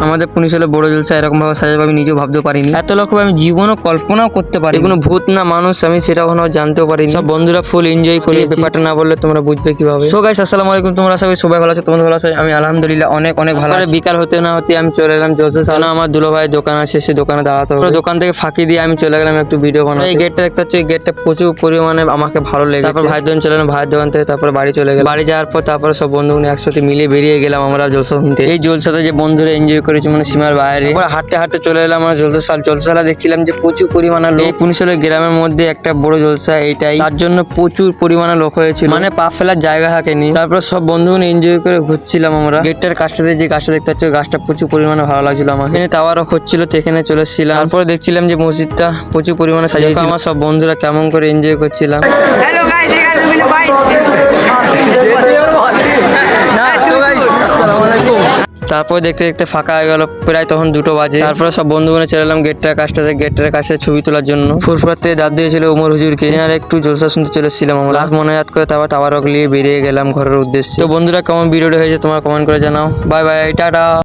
আমাদের পুনিশালে বড় জলসা এরকম ভাবে সাজাবে আমি নিজেও ভাবতে পারিনি। এত লোক আমি জীবনও কল্পনাও করতে পারি। কোনো ভূত না মানুষ আমি সেটা কখনো জানতেও পারিনি। সব বন্ধুরা ফুল এনজয় করে, ব্যাপারটা না বললে তোমরা বুঝবে কিভাবে। সো গাইস আসসালামু আলাইকুম, তোমরা আশা করি সবাই ভালো আছো। তোমাদের ভালো আছে? আমি আলহামদুলিল্লাহ অনেক অনেক ভালো আছি। বিকাল হতে না হতে আমি চলে এলাম জলসা সামনে। আমার দুলো ভাই দোকান আছে, সে দোকানে দাঁড়াতে হবে। দোকান থেকে ফাঁকি দিয়ে আমি চলে গেলাম একটু ভিডিও বানাতে। এই গেটটা দেখতে হচ্ছে, এই গেটটা প্রচুর পরিমাণে আমাকে ভালো লেগেছে। তারপর ভাইয়ের দোকান চলে এলাম, ভাইয়ের দোকান থেকে তারপরে বাড়ি চলে গেলাম। বাড়ি যাওয়ার পর তারপরে সব বন্ধু একসাথে মিলে বেরিয়ে গেলাম আমরা জলসা শুনতে। এই জলসাতে যে বন্ধুরা এনজয় করেছি মানে সীমার বাইরে। হাঁটতে হাঁটতে চলে এলাম আমরা জলসালা দেখছিলাম যে প্রচুর পরিমাণে লোক। এই পুনিশালের গ্রামের মধ্যে একটা বড় জলসা এইটাই, তার জন্য প্রচুর পরিমাণে লোক হয়েছিল, মানে পা ফেলার জায়গা থাকেনি। তারপর সব বন্ধু এনজয় করে ঘুরছিলাম আমরা। গেটটার কাছটাতে যে গাছটা দেখতে পাচ্ছি, গাছটা প্রচুর পরিমাণে ভালো লাগছিল আমার। এখানে টাওয়ারও হচ্ছিল, তো এখানে চলে এসেছিলাম। তারপরে দেখছিলাম যে মসজিদটা প্রচুর পরিমাণে সাজিয়েছিল। আমার সব বন্ধুরা কেমন করে এনজয় করছিলাম। হ্যালো গাইস, তারপর দেখতে দেখতে ফাঁকা হয়ে গেল, প্রায় তখন 2টো বাজে। তারপরে সব বন্ধু মিলে চলে এলাম গেটটার কাছে ছবি তোলার জন্য। ফুরফুরার থেকে দাঁত দিয়েছিল ওমর হুজুরকে, আর একটু জলসা শুনতে চলে এসেছিলাম আমরা। লাস্ট মনে যাত করে তারপর টাওয়ার নিয়ে বেরিয়ে গেলাম ঘরের উদ্দেশ্যে। তো বন্ধুরা কেমন ভিডিওটা হয়েছে তোমরা কমেন্ট করে জানাও। Bye bye, tata.